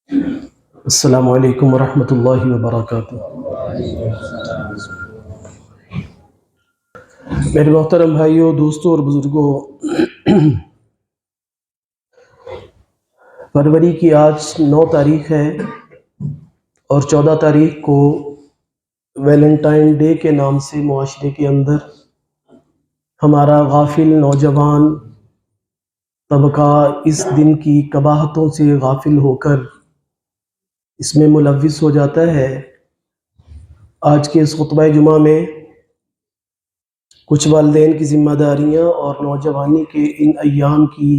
السلام علیکم ورحمۃ اللہ وبرکاتہ۔ میرے محترم بھائیوں، دوستوں اور بزرگوں، فروری کی آج 9 تاریخ ہے اور 14 تاریخ کو ویلنٹائن ڈے کے نام سے معاشرے کے اندر ہمارا غافل نوجوان طبقہ اس دن کی قباحتوں سے غافل ہو کر اس میں ملوث ہو جاتا ہے۔ آج کے اس خطبہ جمعہ میں کچھ والدین کی ذمہ داریاں اور نوجوانی کے ان ایام کی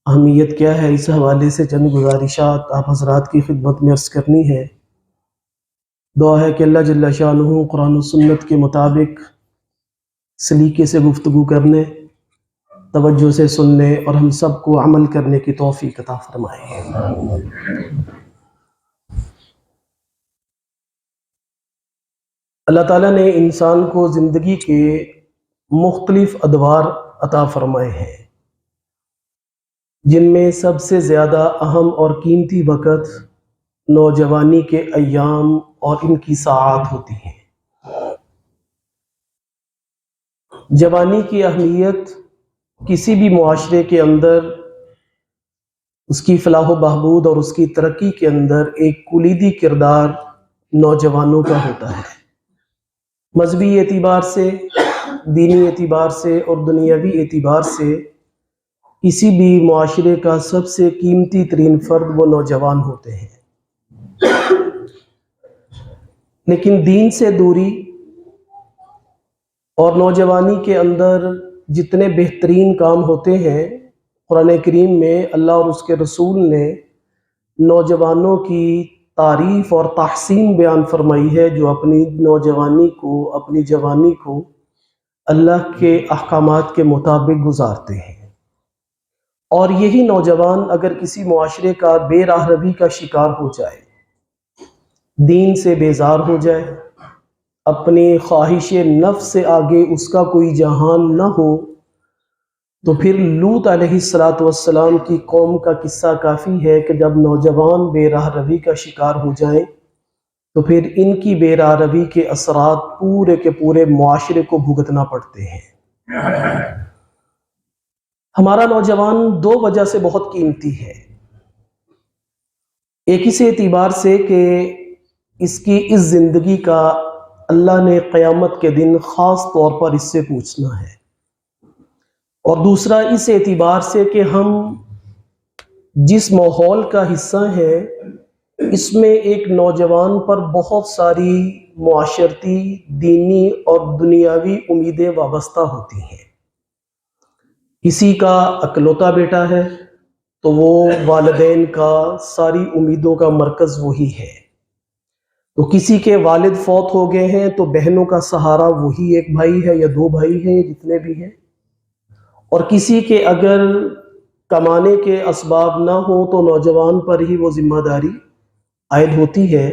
اہمیت کیا ہے، اس حوالے سے چند گزارشات آپ حضرات کی خدمت میں عرض کرنی ہے۔ دعا ہے کہ اللہ جل شانہ قرآن و سنت کے مطابق سلیقے سے گفتگو کرنے، توجہ سے سننے اور ہم سب کو عمل کرنے کی توفیق عطا فرمائے۔ اللہ تعالیٰ نے انسان کو زندگی کے مختلف ادوار عطا فرمائے ہیں، جن میں سب سے زیادہ اہم اور قیمتی وقت نوجوانی کے ایام اور ان کی ساعات ہوتی ہیں۔ جوانی کی اہمیت کسی بھی معاشرے کے اندر اس کی فلاح و بہبود اور اس کی ترقی کے اندر ایک کلیدی کردار نوجوانوں کا ہوتا ہے۔ مذہبی اعتبار سے، دینی اعتبار سے اور دنیاوی اعتبار سے کسی بھی معاشرے کا سب سے قیمتی ترین فرد وہ نوجوان ہوتے ہیں۔ لیکن دین سے دوری اور نوجوانی کے اندر جتنے بہترین کام ہوتے ہیں، قرآن کریم میں اللہ اور اس کے رسول نے نوجوانوں کی تعریف اور تحسین بیان فرمائی ہے، جو اپنی نوجوانی کو، اپنی جوانی کو اللہ کے احکامات کے مطابق گزارتے ہیں۔ اور یہی نوجوان اگر کسی معاشرے کا بے راہ روی کا شکار ہو جائے، دین سے بیزار ہو جائے، اپنی خواہش نفس سے آگے اس کا کوئی جہان نہ ہو، تو پھر لوط علیہ السلام کی قوم کا قصہ کافی ہے کہ جب نوجوان بے راہ روی کا شکار ہو جائیں تو پھر ان کی بے راہ روی کے اثرات پورے کے پورے معاشرے کو بھگتنا پڑتے ہیں۔ ہمارا نوجوان 2 وجہ سے بہت قیمتی ہے۔ ایک اس اعتبار سے کہ اس کی اس زندگی کا اللہ نے قیامت کے دن خاص طور پر اس سے پوچھنا ہے، اور دوسرا اس اعتبار سے کہ ہم جس ماحول کا حصہ ہیں اس میں ایک نوجوان پر بہت ساری معاشرتی، دینی اور دنیاوی امیدیں وابستہ ہوتی ہیں۔ کسی کا اکلوتا بیٹا ہے تو وہ والدین کا ساری امیدوں کا مرکز وہی ہے، تو کسی کے والد فوت ہو گئے ہیں تو بہنوں کا سہارا وہی ایک بھائی ہے یا 2 بھائی ہیں، جتنے بھی ہیں، اور کسی کے اگر کمانے کے اسباب نہ ہوں تو نوجوان پر ہی وہ ذمہ داری عائد ہوتی ہے۔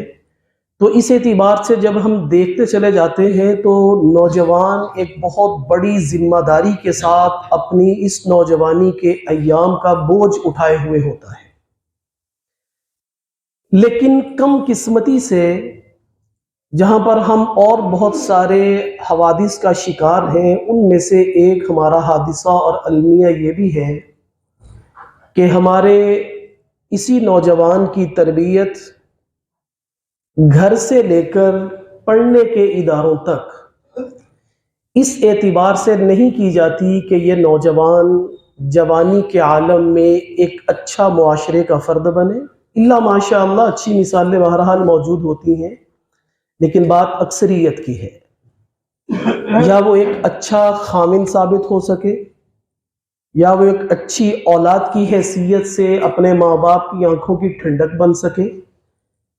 تو اس اعتبار سے جب ہم دیکھتے چلے جاتے ہیں تو نوجوان ایک بہت بڑی ذمہ داری کے ساتھ اپنی اس نوجوانی کے ایام کا بوجھ اٹھائے ہوئے ہوتا ہے۔ لیکن کم قسمتی سے جہاں پر ہم اور بہت سارے حوادث کا شکار ہیں، ان میں سے ایک ہمارا حادثہ اور المیہ یہ بھی ہے کہ ہمارے اسی نوجوان کی تربیت گھر سے لے کر پڑھنے کے اداروں تک اس اعتبار سے نہیں کی جاتی کہ یہ نوجوان جوانی کے عالم میں ایک اچھا معاشرے کا فرد بنے۔ اللہ ماشاء اللہ اچھی مثالیں بہرحال موجود ہوتی ہیں، لیکن بات اکثریت کی ہے۔ یا وہ ایک اچھا خامن ثابت ہو سکے، یا وہ ایک اچھی اولاد کی حیثیت سے اپنے ماں باپ کی آنکھوں کی ٹھنڈک بن سکے،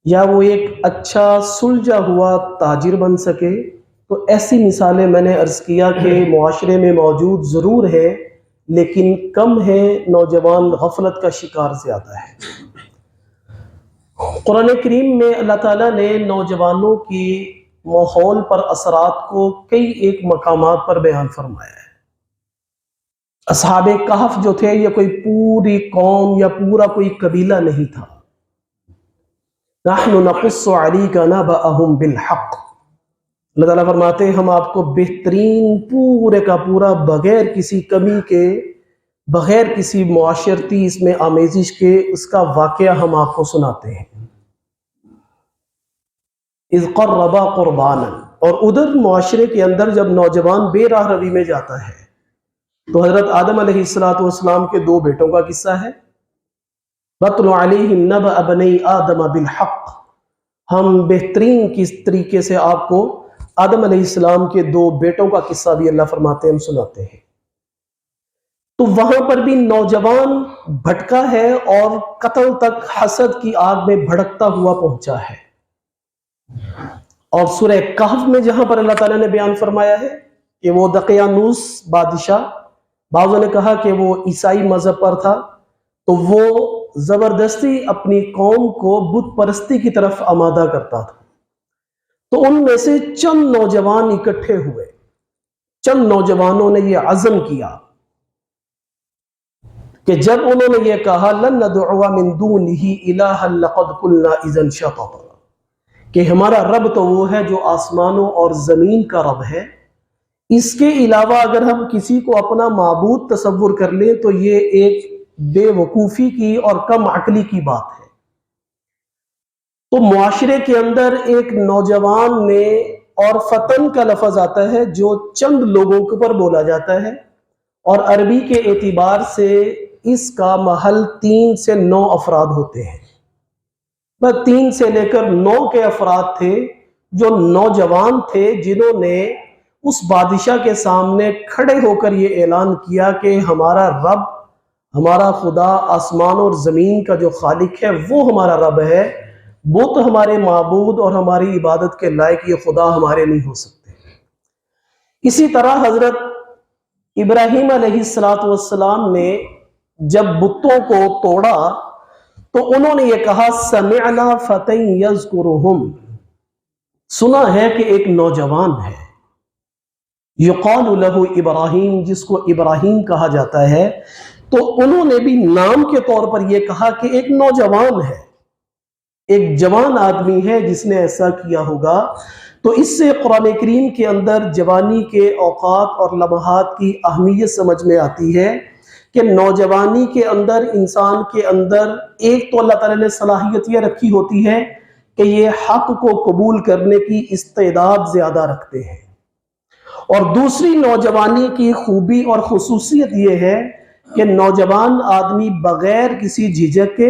یا وہ ایک اچھا سلجھا ہوا تاجر بن سکے۔ تو ایسی مثالیں میں نے عرض کیا کہ معاشرے میں موجود ضرور ہے، لیکن کم ہے، نوجوان غفلت کا شکار زیادہ ہے۔ قرآن کریم میں اللہ تعالیٰ نے نوجوانوں کی ماحول پر اثرات کو کئی ایک مقامات پر بیان فرمایا ہے۔ اصحاب کہف جو تھے، یہ کوئی پوری قوم یا پورا کوئی قبیلہ نہیں تھا، نحن نقص علیک نبأہم بالحق، اللہ تعالیٰ فرماتے ہیں ہم آپ کو بہترین پورے کا پورا بغیر کسی کمی کے، بغیر کسی معاشرتی اس میں آمیزش کے اس کا واقعہ ہم آپ کو سناتے ہیں۔ اذ قربا قربانا، اور ادھر معاشرے کے اندر جب نوجوان بے راہ روی میں جاتا ہے تو حضرت آدم علیہ السلام کے دو بیٹوں کا قصہ ہے۔ وَاتْلُ عَلَيْهِمْ نَبَأَ بَنِي آدَمَ بِالْحَقِّ، ہم بہترین کس طریقے سے آپ کو آدم علیہ السلام کے دو بیٹوں کا قصہ بھی اللہ فرماتے ہیں ہم سناتے ہیں۔ تو وہاں پر بھی نوجوان بھٹکا ہے اور قتل تک حسد کی آگ میں بھڑکتا ہوا پہنچا ہے۔ اور سورہ کہف میں جہاں پر اللہ تعالیٰ نے بیان فرمایا ہے کہ وہ دقیانوس بادشاہ، بعضوں نے کہا کہ وہ عیسائی مذہب پر تھا، تو وہ زبردستی اپنی قوم کو بت پرستی کی طرف آمادہ کرتا تھا۔ تو ان میں سے چند نوجوان اکٹھے ہوئے، چند نوجوانوں نے یہ عزم کیا کہ جب انہوں نے یہ کہا لن ندعو من دونہ الہا لقد قلنا اذا شططا، کہ ہمارا رب تو وہ ہے جو آسمانوں اور زمین کا رب ہے، اس کے علاوہ اگر ہم کسی کو اپنا معبود تصور کر لیں تو یہ ایک بے وقوفی کی اور کم عقلی کی بات ہے۔ تو معاشرے کے اندر ایک نوجوان نے، اور فتن کا لفظ آتا ہے جو چند لوگوں کے پر بولا جاتا ہے، اور عربی کے اعتبار سے اس کا محل 3 سے 9 افراد ہوتے ہیں۔ بس 3 سے لے کر 9 کے افراد تھے جو نوجوان تھے، جنہوں نے اس بادشاہ کے سامنے کھڑے ہو کر یہ اعلان کیا کہ ہمارا رب، ہمارا خدا آسمان اور زمین کا جو خالق ہے وہ ہمارا رب ہے، وہ تو ہمارے معبود اور ہماری عبادت کے لائق یہ خدا ہمارے نہیں ہو سکتے۔ اسی طرح حضرت ابراہیم علیہ السلام نے جب بتوں کو توڑا تو انہوں نے یہ کہا سمعنا فتى یذکرہم، سنا ہے کہ ایک نوجوان ہے یقال لہ ابراہیم، جس کو ابراہیم کہا جاتا ہے۔ تو انہوں نے بھی نام کے طور پر یہ کہا کہ ایک نوجوان ہے، ایک جوان آدمی ہے جس نے ایسا کیا ہوگا۔ تو اس سے قرآن کریم کے اندر جوانی کے اوقات اور لمحات کی اہمیت سمجھ میں آتی ہے کہ نوجوانی کے اندر انسان کے اندر ایک تو اللہ تعالیٰ نے صلاحیت یہ رکھی ہوتی ہے کہ یہ حق کو قبول کرنے کی استعداد زیادہ رکھتے ہیں، اور دوسری نوجوانی کی خوبی اور خصوصیت یہ ہے کہ نوجوان آدمی بغیر کسی جھجک کے،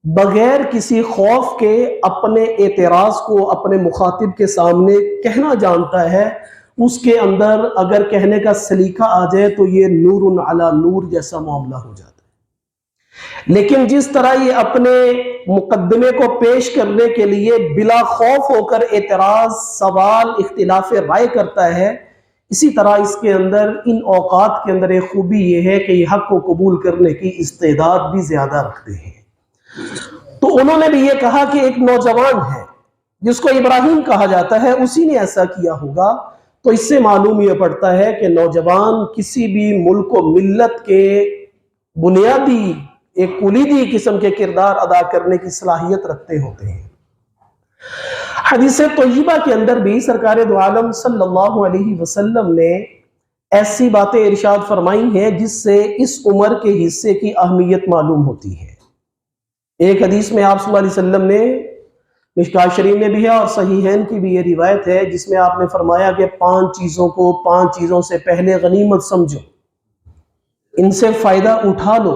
بغیر کسی خوف کے اپنے اعتراض کو اپنے مخاطب کے سامنے کہنا جانتا ہے۔ اس کے اندر اگر کہنے کا سلیقہ آ جائے تو یہ نور علی نور جیسا معاملہ ہو جاتا ہے۔ لیکن جس طرح یہ اپنے مقدمے کو پیش کرنے کے لیے بلا خوف ہو کر اعتراض، سوال، اختلاف رائے کرتا ہے، اسی طرح اس کے اندر ان اوقات کے اندر ایک خوبی یہ ہے کہ یہ حق کو قبول کرنے کی استعداد بھی زیادہ رکھتے ہیں۔ تو انہوں نے بھی یہ کہا کہ ایک نوجوان ہے جس کو ابراہیم کہا جاتا ہے، اسی نے ایسا کیا ہوگا۔ تو اس سے معلوم یہ پڑتا ہے کہ نوجوان کسی بھی ملک و ملت کے بنیادی ایک کلیدی قسم کے کردار ادا کرنے کی صلاحیت رکھتے ہوتے ہیں۔ حدیث طیبہ کے اندر بھی سرکار دو عالم صلی اللہ علیہ وسلم نے ایسی باتیں ارشاد فرمائی ہیں جس سے اس عمر کے حصے کی اہمیت معلوم ہوتی ہے۔ ایک حدیث میں آپ صلی اللہ علیہ وسلم نے، مشکوٰۃ شریف میں بھی ہے اور صحیحین کی بھی یہ روایت ہے، جس میں آپ نے فرمایا کہ 5 چیزوں کو 5 چیزوں سے پہلے غنیمت سمجھو، ان سے فائدہ اٹھا لو۔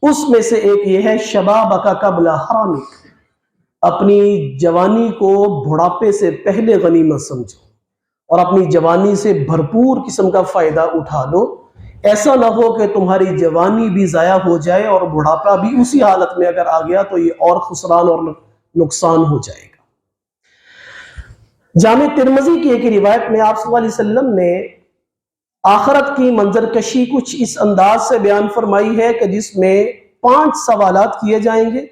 اس میں سے ایک یہ ہے شبابک قبل حرامک، اپنی جوانی کو بڑھاپے سے پہلے غنیمت سمجھو اور اپنی جوانی سے بھرپور قسم کا فائدہ اٹھا لو۔ ایسا نہ ہو کہ تمہاری جوانی بھی ضائع ہو جائے اور بڑھاپا بھی اسی حالت میں اگر آ گیا تو یہ اور خسران اور نقصان ہو جائے گا۔ جامع ترمذی کی ایک روایت میں آپ صلی اللہ علیہ وسلم نے آخرت کی منظر کشی کچھ اس انداز سے بیان فرمائی ہے کہ جس میں 5 سوالات کیے جائیں گے،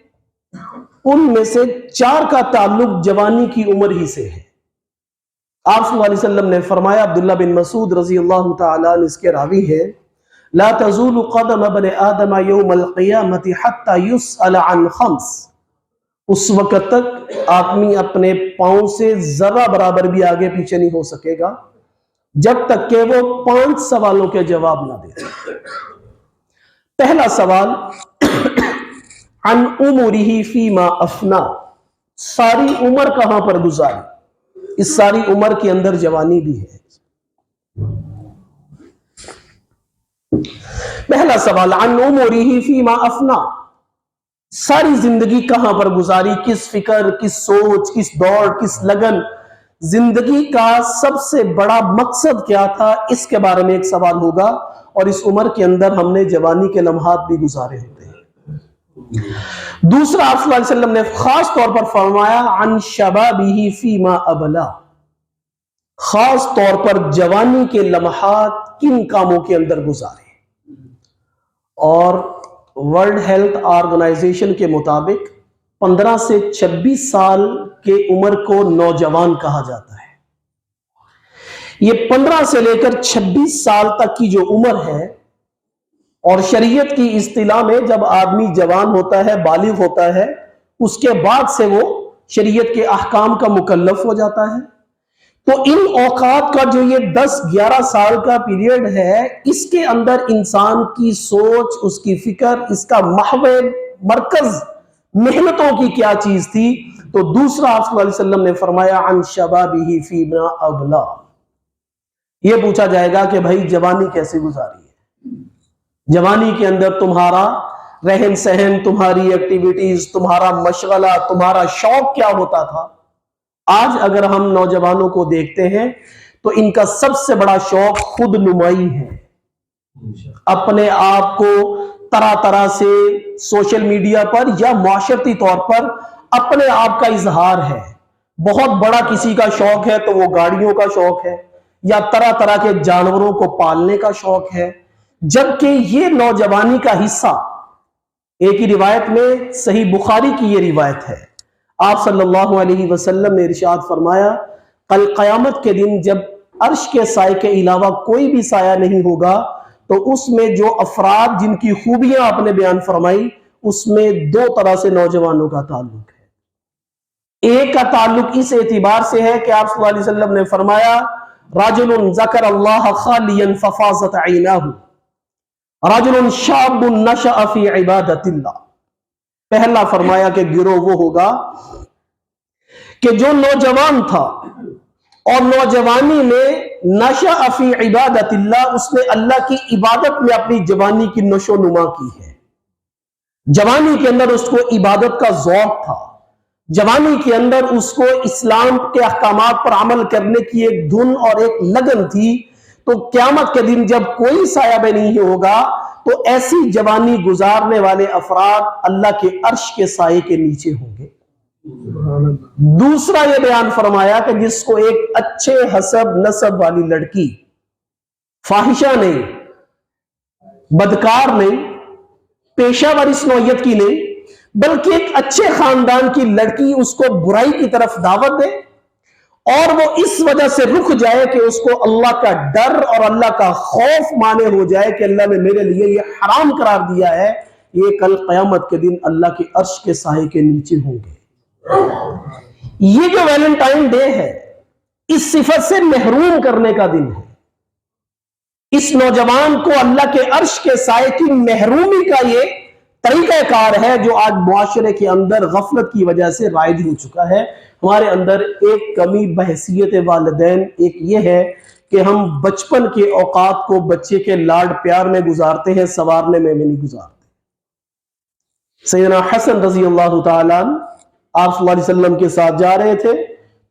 ان میں سے 4 کا تعلق جوانی کی عمر ہی سے ہے۔ آپ صلی اللہ علیہ وسلم نے فرمایا، عبداللہ بن مسعود رضی اللہ تعالیٰ عنہ اس کے راوی ہیں، لا تزول قدم ابن آدم یوم القیامت حتی یسأل عن 5، اس وقت تک آدمی اپنے پاؤں سے ذرہ برابر بھی آگے پیچھے نہیں ہو سکے گا جب تک کہ وہ 5 سوالوں کے جواب نہ دے۔ پہلا سوال عن عمرہ فیما افنا، ساری عمر کہاں پر گزاری؟ اس ساری عمر کے اندر جوانی بھی ہے۔ پہلا سوال عن عمرہ فیما افنا، ساری زندگی کہاں پر گزاری، کس فکر، کس سوچ، کس دوڑ، کس لگن، زندگی کا سب سے بڑا مقصد کیا تھا، اس کے بارے میں ایک سوال ہوگا۔ اور اس عمر کے اندر ہم نے جوانی کے لمحات بھی گزارے ہوتے ہیں۔ دوسرا آپ صلی اللہ علیہ وسلم نے خاص طور پر فرمایا عن شبابہ فیما ابلا، خاص طور پر جوانی کے لمحات کن کاموں کے اندر گزارے۔ اور ورلڈ ہیلتھ آرگنائزیشن کے مطابق 15 سے 26 سال کے عمر کو نوجوان کہا جاتا ہے۔ یہ 15 سے لے کر 26 سال تک کی جو عمر ہے، اور شریعت کی اصطلاح میں جب آدمی جوان ہوتا ہے، بالغ ہوتا ہے، اس کے بعد سے وہ شریعت کے احکام کا مکلف ہو جاتا ہے۔ تو ان اوقات کا جو یہ 10-11 سال کا پیریڈ ہے، اس کے اندر انسان کی سوچ، اس کی فکر، اس کا محور مرکز محنتوں کی کیا چیز تھی؟ تو دوسرا آپ صلی اللہ علیہ وسلم نے فرمایا عن شبابہ فیما ابلا، یہ پوچھا جائے گا کہ بھائی جوانی کیسے گزاری ہے، جوانی کے اندر تمہارا رہن سہن، تمہاری ایکٹیویٹیز، تمہارا مشغلہ، تمہارا شوق کیا ہوتا تھا؟ آج اگر ہم نوجوانوں کو دیکھتے ہیں تو ان کا سب سے بڑا شوق خود نمائی ہے، اپنے آپ کو طرح طرح سے سوشل میڈیا پر یا معاشرتی طور پر اپنے آپ کا اظہار ہے۔ بہت بڑا کسی کا شوق ہے تو وہ گاڑیوں کا شوق ہے، یا طرح طرح کے جانوروں کو پالنے کا شوق ہے، جبکہ یہ نوجوانی کا حصہ، ایک ہی روایت میں صحیح بخاری کی یہ روایت ہے، آپ صلی اللہ علیہ وسلم نے ارشاد فرمایا کل قیامت کے دن جب عرش کے سائے کے علاوہ کوئی بھی سایہ نہیں ہوگا تو اس میں جو افراد جن کی خوبیاں آپ نے بیان فرمائی، اس میں 2 طرح سے نوجوانوں کا تعلق ہے۔ ایک کا تعلق اس اعتبار سے ہے کہ آپ صلی اللہ علیہ وسلم نے فرمایا رجل ذکر اللہ خالیا ففاضت عیناہ، رجل شاب نشأ فی عبادت اللہ۔ پہلا فرمایا کہ گروہ وہ ہوگا کہ جو نوجوان تھا اور نوجوانی میں نشأ فی عبادت اللہ، اس نے اللہ کی عبادت میں اپنی جوانی کی نشو نما کی ہے۔ جوانی کے اندر اس کو عبادت کا ذوق تھا، جوانی کے اندر اس کو اسلام کے احکامات پر عمل کرنے کی ایک دھن اور ایک لگن تھی۔ تو قیامت کے دن جب کوئی سایہ بھی نہیں ہوگا تو ایسی جوانی گزارنے والے افراد اللہ کے عرش کے سائے کے نیچے ہوں گے۔ دوسرا یہ بیان فرمایا کہ جس کو ایک اچھے حسب نسب والی لڑکی، فاحشہ نہیں، بدکار نہیں، پیشہ ور اس نوعیت کی نہیں، بلکہ ایک اچھے خاندان کی لڑکی اس کو برائی کی طرف دعوت دے اور وہ اس وجہ سے رک جائے کہ اس کو اللہ کا ڈر اور اللہ کا خوف مانے ہو جائے کہ اللہ نے میرے لیے یہ حرام قرار دیا ہے، یہ کل قیامت کے دن اللہ کے عرش کے سائے کے نیچے ہوں گے۔ یہ جو ویلنٹائن ڈے ہے، اس صفت سے محروم کرنے کا دن ہے۔ اس نوجوان کو اللہ کے عرش کے سائے کی محرومی کا یہ طریقہ کار ہے جو آج معاشرے کے اندر غفلت کی وجہ سے رائج ہو چکا ہے۔ ہمارے اندر ایک کمی بحیثیت والدین ایک یہ ہے کہ ہم بچپن کے اوقات کو بچے کے لاڈ پیار میں گزارتے ہیں، سنوارنے میں نہیں گزارتے۔ سیدنا حسن رضی اللہ تعالیٰ آپ صلی اللہ علیہ وسلم کے ساتھ جا رہے تھے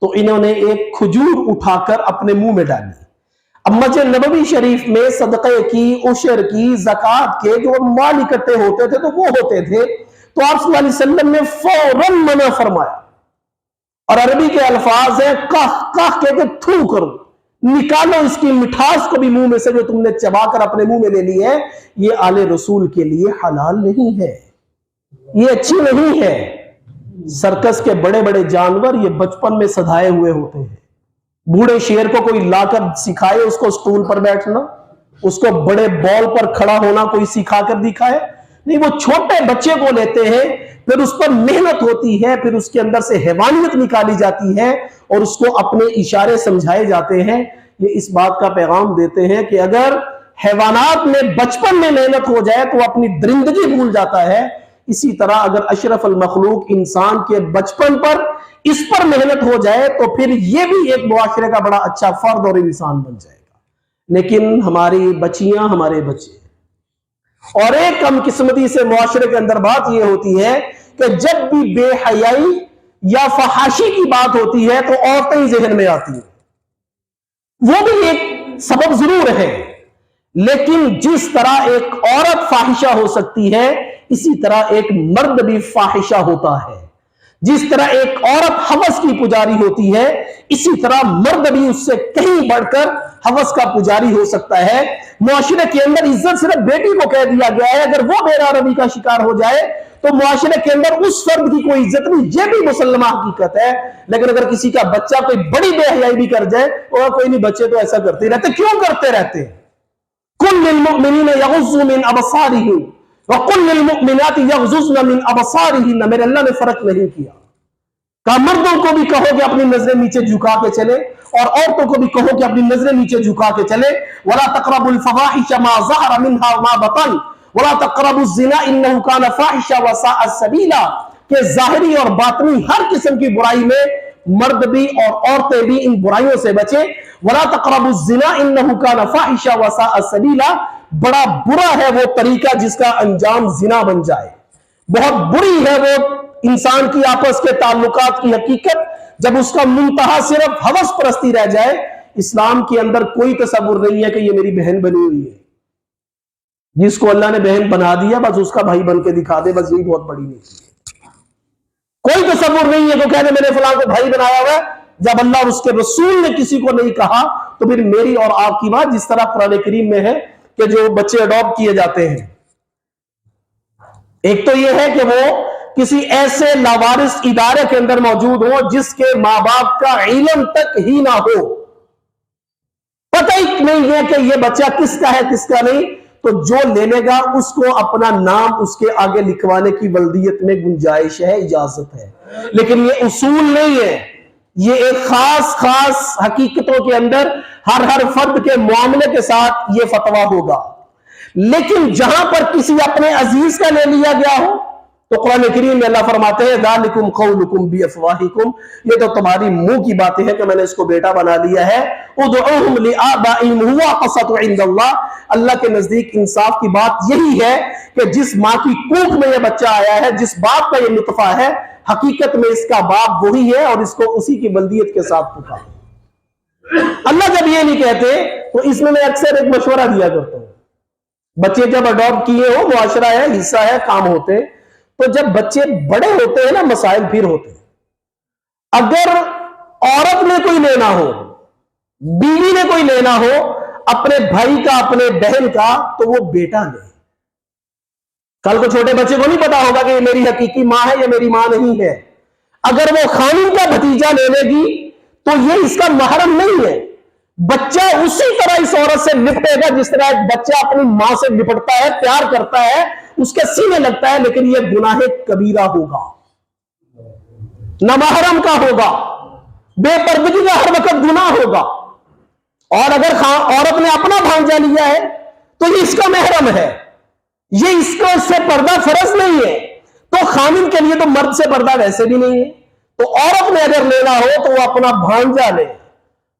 تو انہوں نے ایک کھجور اٹھا کر اپنے منہ میں ڈالی۔ اب مسجد نبوی شریف میں صدقے کی، عشر کی، زکوٰۃ کے جو مال اکٹھے ہوتے تھے تو وہ ہوتے تھے، تو آپ صلی اللہ علیہ وسلم نے فوراً منع فرمایا، اور عربی کے الفاظ ہیں کاہ کاہ کہ تھو کرو، نکالو اس کی مٹھاس کو بھی منہ میں سے جو تم نے چبا کر اپنے منہ میں لے لی ہے، یہ آل رسول کے لیے حلال نہیں ہے، یہ اچھی نہیں ہے۔ سرکس کے بڑے بڑے جانور یہ بچپن میں سدھائے ہوئے ہوتے ہیں۔ بوڑھے شیر کو کوئی لا کر سکھائے اس کو سٹول پر بیٹھنا، اس کو بڑے بال پر کھڑا ہونا کوئی سکھا کر دکھائے، نہیں، وہ چھوٹے بچے کو لیتے ہیں، پھر اس پر محنت ہوتی ہے، پھر اس کے اندر سے حیوانیت نکالی جاتی ہے اور اس کو اپنے اشارے سمجھائے جاتے ہیں۔ یہ اس بات کا پیغام دیتے ہیں کہ اگر حیوانات میں بچپن میں محنت ہو جائے تو وہ اپنی درندگی بھول جاتا ہے، اسی طرح اگر اشرف المخلوق انسان کے بچپن پر اس پر محنت ہو جائے تو پھر یہ بھی ایک معاشرے کا بڑا اچھا فرد اور انسان بن جائے گا۔ لیکن ہماری بچیاں، ہمارے بچے، اور ایک کم قسمتی سے معاشرے کے اندر بات یہ ہوتی ہے کہ جب بھی بے حیائی یا فحاشی کی بات ہوتی ہے تو عورتیں ہی ذہن میں آتی ہیں۔ وہ بھی ایک سبب ضرور ہے، لیکن جس طرح ایک عورت فاحشہ ہو سکتی ہے، اسی طرح ایک مرد بھی فاحشہ ہوتا ہے۔ جس طرح ایک عورت ہوس کی پجاری ہوتی ہے، اسی طرح مرد بھی اس سے کہیں بڑھ کر ہوس کا پجاری ہو سکتا ہے۔ معاشرے کے اندر عزت صرف بیٹی کو کہہ دیا گیا ہے، اگر وہ بے روی کا شکار ہو جائے تو معاشرے کے اندر اس فرد کی کوئی عزت نہیں، یہ بھی مسلمہ حقیقت ہے۔ لیکن اگر کسی کا بچہ کوئی بڑی بے حیائی بھی کر جائے، اور کوئی نہیں، بچے تو ایسا کرتے رہتے، کیوں کرتے رہتے؟ قل للمؤمنین یغضوا من ابصارہم وقل للمؤمنات یغضضن من ابصارہن، میرے اللہ نے فرق نہیں کیا۔ کہ مردوں کو بھی کہو کہ اپنی نظریں نیچے جھکا کے چلے، اور عورتوں کو بھی کہو کہ اپنی نظریں نیچے جھکا کے چلے۔ وَلَا تَقْرَبُوا الْفَوَاحِشَ مَا ظَهَرَ مِنْهَا وَمَا بَطَنَ وَلَا تَقْرَبُوا الزِّنَا إِنَّهُ كَانَ فَاحِشًا وَسَاءَ سَبِيلًا، کہ ظاہری اور باطنی ہر قسم کی برائی میں مرد بھی اور عورتیں بھی ان برائیوں سے بچیں۔ وَلَا تَقْرَبُوا الزِّنَا إِنَّهُ كَانَ فَاحِشًا وَسَاءَ سَبِيلًا، بڑا برا ہے وہ طریقہ جس کا انجام زنا بن جائے، بہت بری ہے وہ انسان کی آپس کے تعلقات کی حقیقت جب اس کا منتہا صرف ہوس پرستی رہ جائے۔ اسلام کے اندر کوئی تصور نہیں ہے کہ یہ میری بہن بنی ہوئی ہے، جس کو اللہ نے بہن بنا دیا بس اس کا بھائی بن کے دکھا دے، بس یہی بہت بڑی نیکی ہے۔ کوئی تصور نہیں ہے کہ کہہ دے میں نے فلاں کو بھائی بنایا ہوا ہے، جب اللہ اور اس کے رسول نے کسی کو نہیں کہا تو پھر میری اور آپ کی بات، جس طرح قرآن کریم میں ہے کہ جو بچے اڈاپٹ کیے جاتے ہیں، ایک تو یہ ہے کہ وہ کسی ایسے لاوارث ادارے کے اندر موجود ہو جس کے ماں باپ کا علم تک ہی نہ ہو، پتہ ہی نہیں ہے کہ یہ بچہ کس کا ہے کس کا نہیں، تو جو لے لے گا اس کو اپنا نام اس کے آگے لکھوانے کی ولدیت میں گنجائش ہے، اجازت ہے، لیکن یہ اصول نہیں ہے۔ یہ ایک خاص حقیقتوں کے اندر ہر فرد کے معاملے کے ساتھ یہ فتویٰ ہوگا۔ لیکن جہاں پر کسی اپنے عزیز کا لے لیا گیا ہو تو قرآن کریم میں اللہ فرماتے ہیں ذالکم قولکم بافواہکم، یہ تو تمہاری منہ کی باتیں ہیں کہ میں نے اس کو بیٹا بنا لیا ہے۔ ادعوہم لآبائہم هو اقسط عند اللہ، اللہ کے نزدیک انصاف کی بات یہی ہے کہ جس ماں کی کوکھ میں یہ بچہ آیا ہے، جس باپ کا یہ نطفہ ہے، حقیقت میں اس کا باپ وہی ہے اور اس کو اسی کی ولدیت کے ساتھ پکارو۔ اللہ جب یہ نہیں کہتے تو اس میں اکثر ایک مشورہ دیا کرتا ہوں، بچے جب اڈاپٹ کیے ہو، معاشرہ ہے، حصہ ہے، کام ہوتے، تو جب بچے بڑے ہوتے ہیں نا، مسائل پھر ہوتے ہیں۔ اگر عورت نے کوئی لینا ہو، بیوی نے کوئی لینا ہو اپنے بھائی کا، اپنے بہن کا، تو وہ بیٹا لے۔ کل کو چھوٹے بچے کو نہیں پتا ہوگا کہ یہ میری حقیقی ماں ہے، یہ میری ماں نہیں ہے۔ اگر وہ خانم کا بھتیجا لے لے گی تو یہ اس کا محرم نہیں ہے۔ بچہ اسی طرح اس عورت سے لپٹے گا جس طرح ایک بچہ اپنی ماں سے لپٹتا ہے، پیار کرتا ہے، اس کے سینے لگتا ہے، لیکن یہ گناہ کبیرہ ہوگا، نامحرم کا ہوگا، بے پردگی کا ہر وقت گناہ ہوگا۔ اور اگر عورت نے اپنا بھانجا لیا ہے تو یہ اس کا محرم ہے، یہ اس کو اس سے پردہ فرض نہیں ہے، تو خامن کے لیے تو مرد سے پردہ ویسے بھی نہیں ہے۔ تو عورت نے اگر لینا ہو تو وہ اپنا بھانجا لے،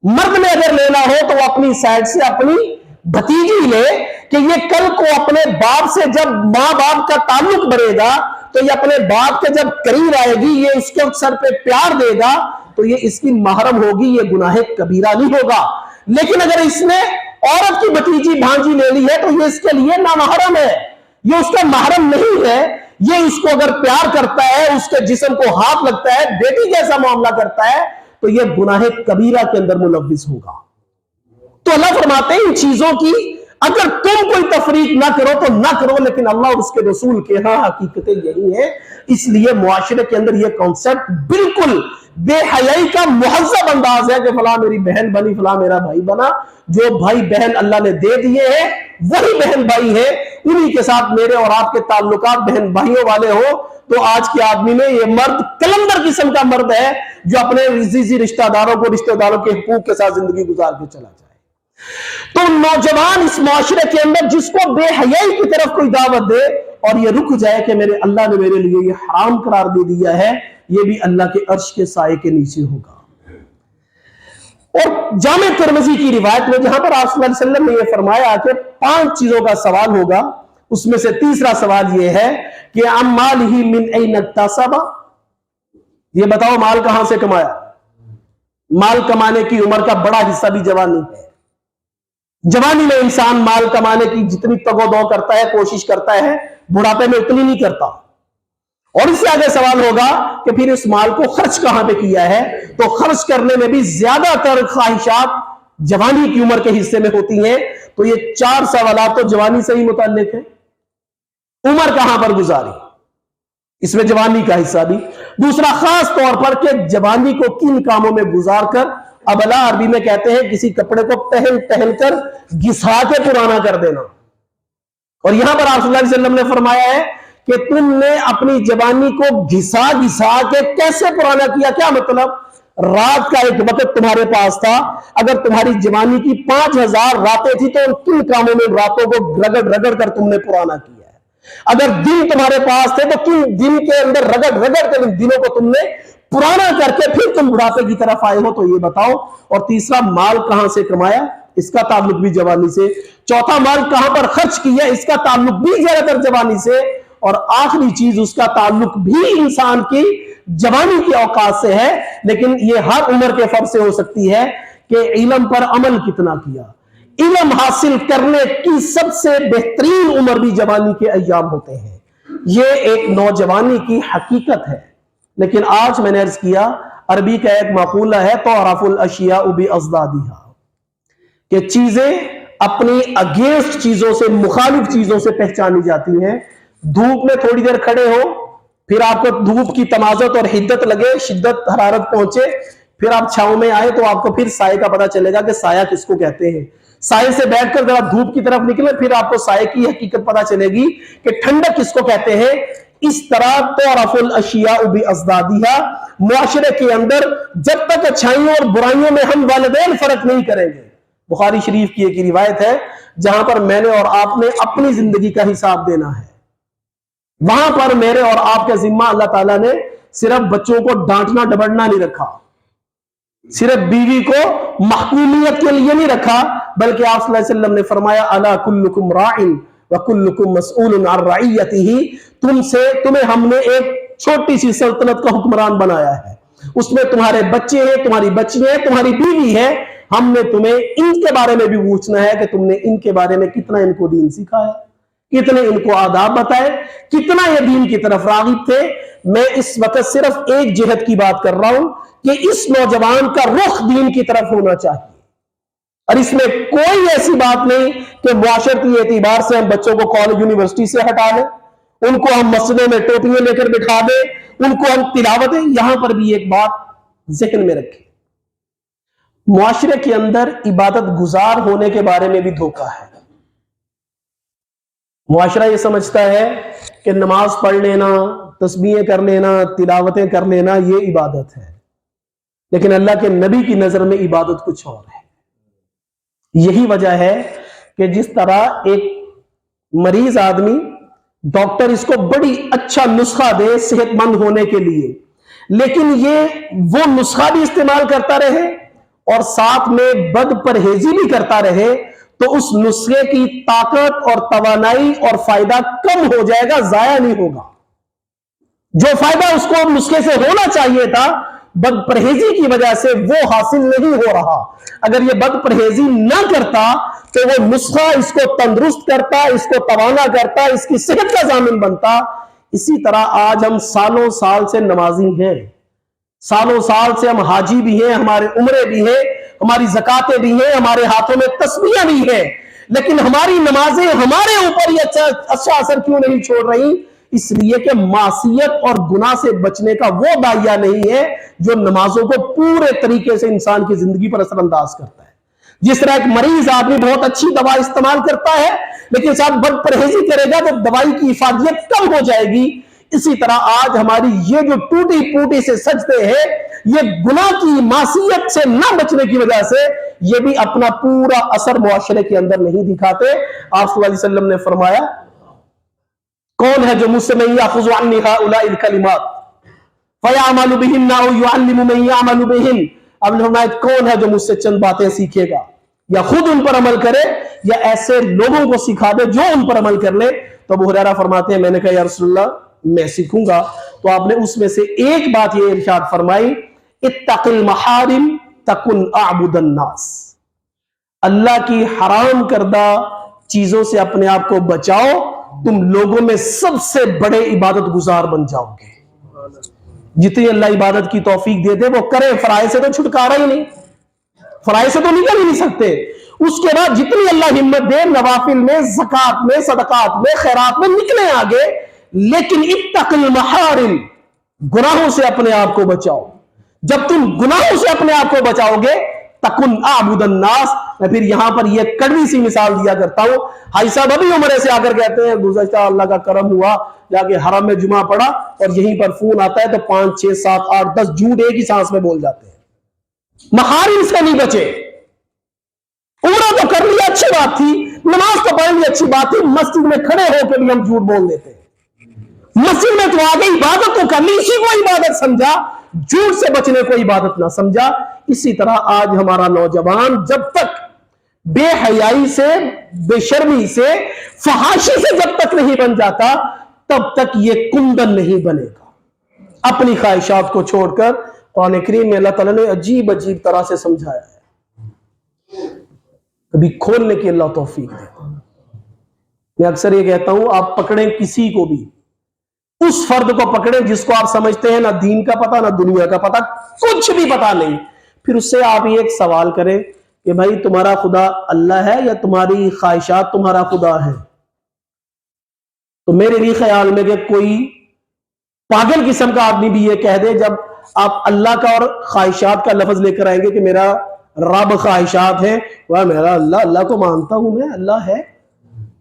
مرد نے اگر لینا ہو تو وہ اپنی سائڈ سے اپنی بھتیجی لے، کہ یہ کل کو اپنے باپ سے جب ماں باپ کا تعلق بڑھے گا تو یہ اپنے باپ کے جب قریب آئے گی، یہ اس کے سر پہ پیار دے گا تو یہ اس کی محرم ہوگی، یہ گناہ کبیرہ نہیں ہوگا۔ لیکن اگر اس نے عورت کی بھتیجی بھانجی لے لی ہے تو یہ اس کے لیے نامحرم ہے، یہ اس کا محرم نہیں ہے۔ یہ اس کو اگر پیار کرتا ہے، اس کے جسم کو ہاتھ لگتا ہے، بیٹی جیسا معاملہ کرتا ہے، تو یہ گناہ کبیرہ کے اندر ملوث ہوگا۔ تو اللہ فرماتے ہیں ان چیزوں کی اگر تم کوئی تفریق نہ کرو تو نہ کرو، لیکن اللہ اور اس کے رسول کے ہاں حقیقتیں یہی ہیں۔ اس لیے معاشرے کے اندر یہ کانسیپٹ بالکل بے حیائی کا مہذب انداز ہے کہ فلاں میری بہن بنی، فلاں میرا بھائی بنا۔ جو بھائی بہن اللہ نے دے دیے ہیں وہی بہن بھائی ہے، انہی کے ساتھ میرے اور آپ کے تعلقات بہن بھائیوں والے ہو، تو آج کے آدمی میں یہ مرد کلندر قسم کا مرد ہے جو اپنے رشتہ داروں کے حقوق کے ساتھ زندگی گزار کے چلا جائے۔ تو نوجوان اس معاشرے کے اندر جس کو بے حیائی کی طرف کوئی دعوت دے اور یہ رک جائے کہ میرے اللہ نے میرے لیے یہ حرام قرار دے دیا ہے، یہ بھی اللہ کے عرش کے سائے کے نیچے ہوگا۔ اور جامع ترمذی کی روایت میں جہاں پر آپ صلی اللہ علیہ وسلم نے یہ فرمایا کہ 5 چیزوں کا سوال ہوگا، اس میں سے تیسرا سوال یہ ہے کہ عن مالہ من این اکتسب، یہ بتاؤ مال کہاں سے کمایا؟ مال کمانے کی عمر کا بڑا حصہ بھی جوانی ہے۔ جوانی میں انسان مال کمانے کی جتنی تگ و دو کرتا ہے، کوشش کرتا ہے، بڑھاپے میں اتنی نہیں کرتا۔ اور اس سے آگے سوال ہوگا کہ پھر اس مال کو خرچ کہاں پہ کیا ہے؟ تو خرچ کرنے میں بھی زیادہ تر خواہشات جوانی کی عمر کے حصے میں ہوتی ہیں۔ تو یہ 4 سوالات تو جوانی سے ہی متعلق ہیں۔ عمر کہاں پر گزاری، اس میں جوانی کا حصہ بھی۔ دوسرا خاص طور پر کہ جوانی کو کن کاموں میں گزار کر، ابلا عربی میں کہتے ہیں کسی کپڑے کو پہن کر گھسا کے پرانا کر دینا۔ اور یہاں پر آپ صلی اللہ علیہ وسلم نے فرمایا ہے کہ تم نے اپنی جوانی کو گھسا کے کیسے پرانا کیا؟ کیا مطلب؟ رات کا ایک وقت تمہارے پاس تھا، اگر تمہاری جوانی کی 5000 راتیں تھی تو ان کن کاموں میں راتوں کو رگڑ کر تم نے پرانا کیا ہے؟ اگر دن تمہارے پاس تھے تو کن دن کے اندر رگڑ کر ان دنوں کو تم نے پرانا کر کے پھر تم بڑھاپے کی طرف آئے ہو؟ تو یہ بتاؤ۔ اور تیسرا مال کہاں سے کمایا، اس کا تعلق بھی جوانی سے۔ چوتھا مال کہاں پر خرچ کیا، اس کا تعلق بھی زیادہ تر جوانی سے۔ اور آخری چیز اس کا تعلق بھی انسان کی جوانی کے اوقات سے ہے، لیکن یہ ہر عمر کے فرق سے ہو سکتی ہے کہ علم پر عمل کتنا کیا۔ علم حاصل کرنے کی سب سے بہترین عمر بھی جوانی کے ایام ہوتے ہیں، یہ ایک نوجوانی کی حقیقت ہے۔ لیکن آج میں نے عرض کیا، عربی کا ایک مقولہ ہے تعرف الاشیاء باضدادها، کہ چیزیں اپنی اگینسٹ چیزوں سے، مخالف چیزوں سے پہچانی جاتی ہیں۔ دھوپ میں تھوڑی دیر کھڑے ہو، پھر آپ کو دھوپ کی تمازت اور حدت لگے، شدت حرارت پہنچے، پھر آپ چھاؤں میں آئے تو آپ کو پھر سائے کا پتہ چلے گا کہ سایہ کس کو کہتے ہیں۔ سائے سے بیٹھ کر ذرا دھوپ کی طرف نکلے، پھر آپ کو سائے کی حقیقت پتہ چلے گی کہ ٹھنڈک کس کو کہتے ہیں۔ اس طرح تعرف الاشیاء باضدادها، معاشرے کے اندر جب تک اچھائیوں اور برائیوں میں ہم والدین فرق نہیں کریں گے۔ بخاری شریف کی ایک روایت ہے جہاں پر میں نے اور آپ نے اپنی زندگی کا حساب دینا ہے، وہاں پر میرے اور آپ کے ذمہ اللہ تعالیٰ نے صرف بچوں کو ڈانٹنا ڈبڑنا نہیں رکھا، صرف بیوی کو محکومیت کے لیے نہیں رکھا، بلکہ آپ صلی اللہ علیہ وسلم نے فرمایا الا کلکم راع وکلکم مسئول عن رعیتہ، تمہیں ہم نے ایک چھوٹی سی سلطنت کا حکمران بنایا ہے، اس میں تمہارے بچے ہیں، تمہاری بچی ہیں، تمہاری بیوی ہے، ہم نے تمہیں ان کے بارے میں بھی پوچھنا ہے کہ تم نے ان کے بارے میں کتنا ان کو دین سکھایا، کتنے ان کو آداب بتائے، کتنا یہ دین کی طرف راغب تھے۔ میں اس وقت صرف ایک جہت کی بات کر رہا ہوں کہ اس نوجوان کا رخ دین کی طرف ہونا چاہیے، اور اس میں کوئی ایسی بات نہیں کہ معاشرتی اعتبار سے ہم بچوں کو کالج یونیورسٹی سے ہٹا لیں، ان کو ہم مسجدوں میں ٹوپیاں لے کر بٹھا دیں، ان کو ہم تلاوتیں۔ یہاں پر بھی ایک بات ذہن میں رکھیں، معاشرے کے اندر عبادت گزار ہونے کے بارے میں بھی دھوکہ ہے۔ معاشرہ یہ سمجھتا ہے کہ نماز پڑھ لینا، تسبیحیں کر لینا، تلاوتیں کر لینا یہ عبادت ہے، لیکن اللہ کے نبی کی نظر میں عبادت کچھ اور ہے۔ یہی وجہ ہے کہ جس طرح ایک مریض آدمی، ڈاکٹر اس کو بڑی اچھا نسخہ دے صحت مند ہونے کے لیے، لیکن یہ وہ نسخہ بھی استعمال کرتا رہے اور ساتھ میں بد پرہیزی بھی کرتا رہے، تو اس نسخے کی طاقت اور توانائی اور فائدہ کم ہو جائے گا، ضائع نہیں ہوگا۔ جو فائدہ اس کو نسخے سے ہونا چاہیے تھا، بد پرہیزی کی وجہ سے وہ حاصل نہیں ہو رہا۔ اگر یہ بد پرہیزی نہ کرتا تو وہ نسخہ اس کو تندرست کرتا، اس کو توانا کرتا، اس کی صحت کا ضامن بنتا۔ اسی طرح آج ہم سالوں سال سے نمازی ہیں، سالوں سال سے ہم حاجی بھی ہیں، ہمارے عمرے بھی ہیں، ہماری زکاتیں بھی ہیں، ہمارے ہاتھوں میں تسبیحیں بھی ہیں، لیکن ہماری نمازیں ہمارے اوپر یہ اچھا اثر کیوں نہیں چھوڑ رہی؟ اس لیے کہ معصیت اور گناہ سے بچنے کا وہ داعیہ نہیں ہے جو نمازوں کو پورے طریقے سے انسان کی زندگی پر اثر انداز کرتا ہے۔ جس طرح ایک مریض آدمی بہت اچھی دوا استعمال کرتا ہے لیکن ساتھ بد پرہیزی کرے گا تو دوائی کی افادیت کم ہو جائے گی، اسی طرح آج ہماری یہ جو ٹوٹی پوٹی سے سجدے ہیں، یہ گناہ کی معصیت سے نہ بچنے کی وجہ سے یہ بھی اپنا پورا اثر معاشرے کے اندر نہیں دکھاتے۔ آپ صلی اللہ علیہ وسلم نے فرمایا کون ہے جو مجھ سے من یاخذ عنی ہؤلاء الکلمات فیعمل بہن او یعلم من یعمل بہن، اب نے فرمایا کون ہے جو مجھ سے چند باتیں سیکھے گا یا خود ان پر عمل کرے یا ایسے لوگوں کو سکھا دے جو ان پر عمل کر لے۔ تو ابو ہریرہ فرماتے ہیں میں نے کہا یا رسول اللہ میں سیکھوں گا، تو آپ نے اس میں سے ایک بات یہ ارشاد فرمائی اتق المحارم تکن اعبد الناس، اللہ کی حرام کردہ چیزوں سے اپنے آپ کو بچاؤ، تم لوگوں میں سب سے بڑے عبادت گزار بن جاؤ گے۔ جتنی اللہ عبادت کی توفیق دے دے وہ کرے، فرائض سے تو چھٹکارا ہی نہیں، فرائض سے تو نکل ہی نہیں سکتے۔ اس کے بعد جتنی اللہ ہمت دے نوافل میں، زکوٰۃ میں، صدقات میں، خیرات میں نکلیں آگے، لیکن اتق المحارم، گناہوں سے اپنے آپ کو بچاؤ۔ جب تم گناہوں سے اپنے آپ کو بچاؤ گے تکن اعبد الناس۔ میں پھر یہاں پر یہ کڑوی سی مثال دیا کرتا ہوں، حاجی صاحب ابھی عمرے سے آ کر کہتے ہیں گزشتہ اللہ کا کرم ہوا جا کے حرم میں جمعہ پڑا اور یہیں پر فون آتا ہے تو 5 6 7 8 10 جھوٹ ایک ہی سانس میں بول جاتے ہیں، محارم سے نہیں بچے۔ عمرہ تو کر لیا اچھی بات تھی، نماز تو پڑھ لی اچھی بات تھی، مسجد میں کھڑے ہو کے بھی ہم جھوٹ بول دیتے ہیں۔ مسجد میں تو آگے عبادت تو کر لی، اسی کو عبادت سمجھا، جھوٹ سے بچنے کو عبادت نہ سمجھا۔ اسی طرح آج ہمارا نوجوان جب تک بے حیائی سے، بے شرمی سے، فحاشی سے جب تک نہیں بن جاتا تب تک یہ کندن نہیں بنے گا۔ اپنی خواہشات کو چھوڑ کر قرآن کریم میں اللہ تعالیٰ نے عجیب عجیب طرح سے سمجھایا ہے، کبھی کھولنے کی اللہ توفیق دے۔ میں اکثر یہ کہتا ہوں آپ پکڑیں کسی کو بھی، اس فرد کو پکڑیں جس کو آپ سمجھتے ہیں نہ دین کا پتہ نہ دنیا کا پتہ، کچھ بھی پتہ نہیں، پھر اس سے آپ یہ ایک سوال کریں کہ بھائی تمہارا خدا اللہ ہے یا تمہاری خواہشات تمہارا خدا ہے؟ تو میرے بھی خیال میں کہ کوئی پاگل قسم کا آدمی بھی یہ کہہ دے جب آپ اللہ کا اور خواہشات کا لفظ لے کر آئیں گے کہ میرا رب خواہشات ہے، وہ میرا اللہ، اللہ کو مانتا ہوں میں، اللہ ہے،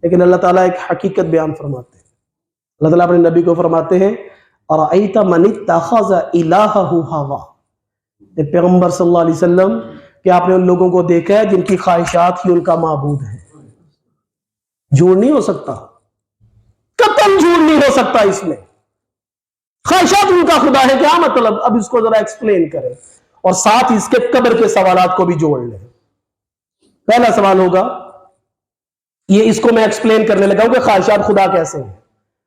لیکن اللہ تعالیٰ ایک حقیقت بیان فرماتے ہیں۔ اللہ تعالیٰ اپنے نبی کو فرماتے ہیں اَرَأَيْتَ مَنِ اتَّخَذَ إِلَٰهَهُ هَوَىٰ، پیغمبر صلی اللہ علیہ وسلم کہ آپ نے ان لوگوں کو دیکھا ہے جن کی خواہشات ہی ان کا معبود ہے۔ جھوٹ نہیں ہو سکتا، قطعاً جھوٹ نہیں ہو سکتا، اس میں خواہشات ان کا خدا ہے، کیا مطلب؟ اب اس کو ذرا ایکسپلین کریں اور ساتھ اس کے قبر کے سوالات کو بھی جوڑ لیں۔ پہلا سوال ہوگا یہ، اس کو میں ایکسپلین کرنے لگا ہوں کہ خواہشات خدا کیسے ہیں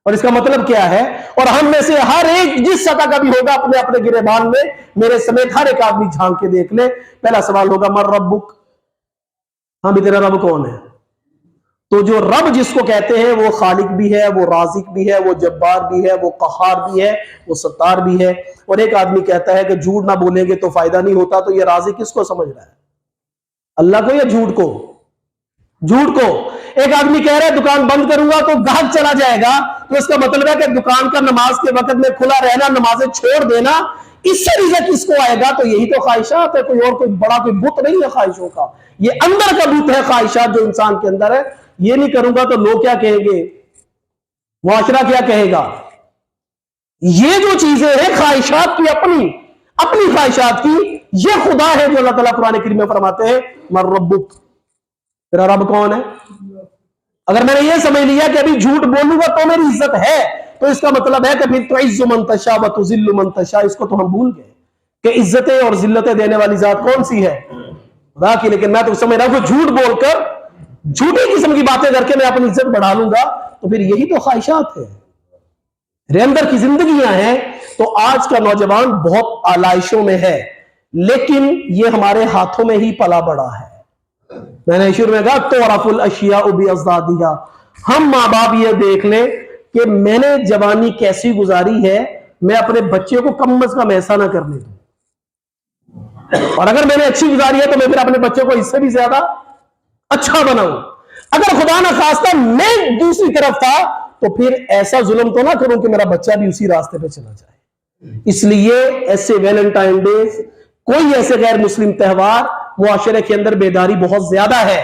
اور اس کا مطلب کیا ہے، اور ہم میں سے ہر ایک جس سطح کا بھی ہوگا اپنے اپنے گریبان میں میرے سمیت ہر ایک آدمی جھانک کے دیکھ لے۔ پہلا سوال ہوگا من ربک، ہاں بھی تیرا رب کون ہے؟ تو جو رب جس کو کہتے ہیں وہ خالق بھی ہے، وہ رازق بھی ہے، وہ جبار بھی ہے، وہ قہار بھی ہے، وہ ستار بھی ہے۔ اور ایک آدمی کہتا ہے کہ جھوٹ نہ بولیں گے تو فائدہ نہیں ہوتا، تو یہ رازق کس کو سمجھ رہا ہے، اللہ کو یا جھوٹ کو؟ جھوٹ کو۔ ایک آدمی کہہ رہا ہے دکان بند کروں گا تو گاہک چلا جائے گا، تو اس کا مطلب ہے کہ دکان کا نماز کے وقت میں کھلا رہنا، نمازیں چھوڑ دینا، اس سے رزق کس کو آئے گا؟ تو یہی تو خواہشات ہے، کوئی اور کوئی بڑا کوئی بت نہیں ہے خواہشوں کا، یہ اندر کا بت ہے خواہشات جو انسان کے اندر ہے۔ یہ نہیں کروں گا تو لوگ کیا کہیں گے، معاشرہ کیا کہے گا؟ یہ جو چیزیں ہیں خواہشات کی، اپنی خواہشات کی، یہ خدا ہے جو اللہ تعالیٰ قرآن کریم میں فرماتے ہیں من ربک، تیرا رب کون ہے؟ اگر میں نے یہ سمجھ لیا کہ ابھی جھوٹ بولوں گا تو میری عزت ہے، تو اس کا مطلب ہے کہ پھر تعز من تشاء وتذل من تشاء، اس کو تو ہم بھول گئے کہ عزتیں اور ذلتیں دینے والی ذات کون سی ہے؟ خدا کی۔ لیکن میں تو سمجھ رہا ہوں کہ جھوٹ بول کر، جھوٹی قسم کی باتیں کر کے میں اپنی عزت بڑھا لوں گا، تو پھر یہی تو خواہشات ہے، میرے اندر کی زندگیاں ہیں۔ تو آج کا نوجوان بہت آلائشوں میں ہے، لیکن یہ ہمارے ہاتھوں میں ہی پلا بڑا ہے۔ میں نے شروع میں کہا تعرف الاشیاء بأضدادها، ہم ماں باپ یہ دیکھ لیں کہ میں نے جوانی کیسی گزاری ہے، میں اپنے بچے کو کم از کم ایسا نہ کرنے دوں، اور اگر میں نے اچھی گزاری ہے تو میں پھر اپنے بچے کو اس سے بھی زیادہ اچھا بناؤں۔ اگر خدا نہ خواستہ میں دوسری طرف تھا تو پھر ایسا ظلم تو نہ کروں کہ میرا بچہ بھی اسی راستے پہ چلا جائے۔ اس لیے ایسے ویلنٹائن ڈے، کوئی ایسے غیر مسلم تہوار معاشرے کے اندر بیداری بہت زیادہ ہے،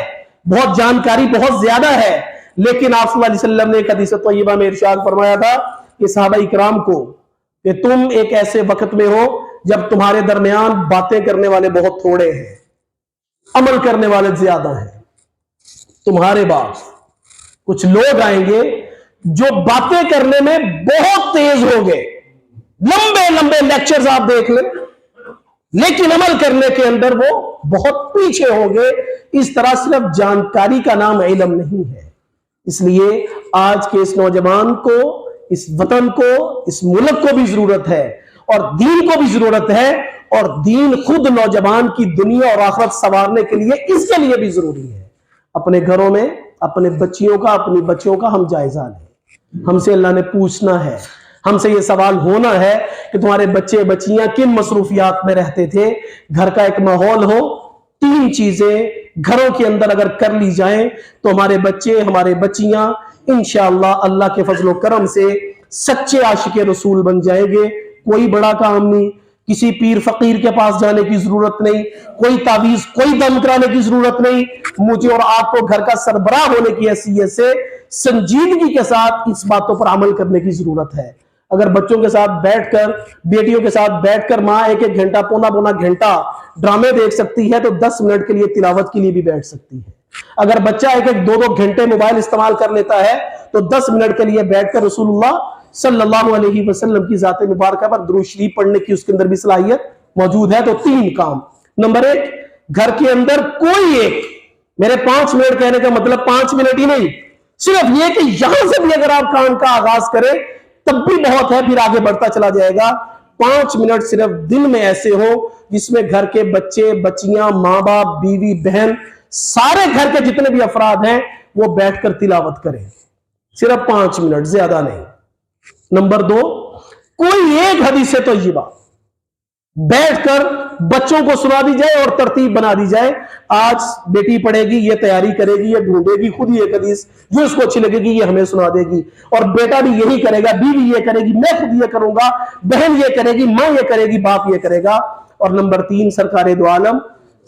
بہت جانکاری بہت زیادہ ہے، لیکن آپ صلی اللہ علیہ وسلم نے ایک حدیث طیبہ میں ارشاد فرمایا تھا کہ صحابہ اکرام کو کہ تم ایک ایسے وقت میں ہو جب تمہارے درمیان باتیں کرنے والے بہت تھوڑے ہیں، عمل کرنے والے زیادہ ہیں۔ تمہارے بعد کچھ لوگ آئیں گے جو باتیں کرنے میں بہت تیز ہوں گے، لمبے لمبے لیکچرز آپ دیکھ لیں، لیکن عمل کرنے کے اندر وہ بہت پیچھے ہوں گے۔ اس طرح صرف جانکاری کا نام علم نہیں ہے۔ اس لیے آج کے اس نوجوان کو، اس وطن کو، اس ملک کو بھی ضرورت ہے، اور دین کو بھی ضرورت ہے، اور دین خود نوجوان کی دنیا اور آخرت سنوارنے کے لیے اس کے لیے بھی ضروری ہے۔ اپنے گھروں میں اپنے بچیوں کا، اپنی بچیوں کا ہم جائزہ لیں۔ ہم سے اللہ نے پوچھنا ہے، ہم سے یہ سوال ہونا ہے کہ تمہارے بچے بچیاں کن مصروفیات میں رہتے تھے۔ گھر کا ایک ماحول ہو، تین چیزیں گھروں کے اندر اگر کر لی جائیں تو ہمارے بچے، ہمارے بچیاں انشاءاللہ اللہ کے فضل و کرم سے سچے عاشق رسول بن جائیں گے۔ کوئی بڑا کام نہیں، کسی پیر فقیر کے پاس جانے کی ضرورت نہیں، کوئی تعویذ، کوئی دم کرانے کی ضرورت نہیں۔ مجھے اور آپ کو گھر کا سربراہ ہونے کی حیثیت سے سنجیدگی کے ساتھ اس باتوں پر عمل کرنے کی ضرورت ہے۔ اگر بچوں کے ساتھ بیٹھ کر، بیٹیوں کے ساتھ بیٹھ کر ماں ایک ایک گھنٹہ، پونا پونا گھنٹہ ڈرامے دیکھ سکتی ہے تو 10 منٹ کے لیے تلاوت کے لیے بھی بیٹھ سکتی ہے۔ اگر بچہ ایک ایک 2 گھنٹے موبائل استعمال کر لیتا ہے تو 10 منٹ کے لیے بیٹھ کر رسول اللہ صلی اللہ علیہ وسلم کی ذات مبارکہ پر درود شریف پڑھنے کی اس کے اندر بھی صلاحیت موجود ہے۔ تو 3 کام۔ نمبر 1، گھر کے اندر کوئی ایک، میرے 5 منٹ کہنے کا مطلب 5 منٹ ہی نہیں، صرف یہ کہ یہاں سے بھی اگر آپ کام کا آغاز کریں تب بھی بہت ہے، پھر آگے بڑھتا چلا جائے گا۔ 5 منٹ صرف دن میں ایسے ہو جس میں گھر کے بچے بچیاں، ماں باپ، بیوی بہن، سارے گھر کے جتنے بھی افراد ہیں وہ بیٹھ کر تلاوت کریں، صرف 5 منٹ، زیادہ نہیں۔ نمبر 2، کوئی ایک حدیث طیبہ بیٹھ کر بچوں کو سنا دی جائے اور ترتیب بنا دی جائے۔ آج بیٹی پڑھے گی، یہ تیاری کرے گی، یہ ڈھونڈے گی خود ہی ایک حدیث جو اس کو اچھی لگے گی، یہ ہمیں سنا دے گی، اور بیٹا بھی یہی کرے گا، بیوی یہ کرے گی، میں خود یہ کروں گا، بہن یہ کرے گی، ماں یہ کرے گی، باپ یہ کرے گا۔ اور نمبر 3، سرکار دو عالم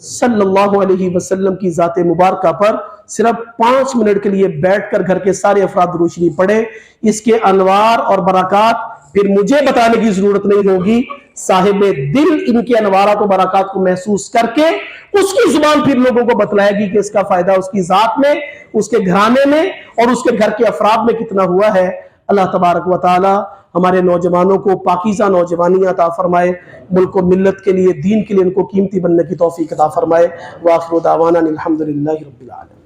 صلی اللہ علیہ وسلم کی ذات مبارکہ پر صرف 5 منٹ کے لیے بیٹھ کر گھر کے سارے افراد درود شریف پڑھیں۔ اس کے انوار اور برکات پھر مجھے بتانے کی ضرورت نہیں ہوگی، صاحب دل ان کے انوارات و برکات کو محسوس کر کے اس کی زبان پھر لوگوں کو بتلائے گی کہ اس کا فائدہ اس کی ذات میں، اس کے گھرانے میں اور اس کے گھر کے افراد میں کتنا ہوا ہے۔ اللہ تبارک و تعالی ہمارے نوجوانوں کو پاکیزہ نوجوانی عطا فرمائے، ملک و ملت کے لیے، دین کے لیے ان کو قیمتی بننے کی توفیق عطا فرمائے۔ وآخر دعوانا الحمدللہ رب العالمین۔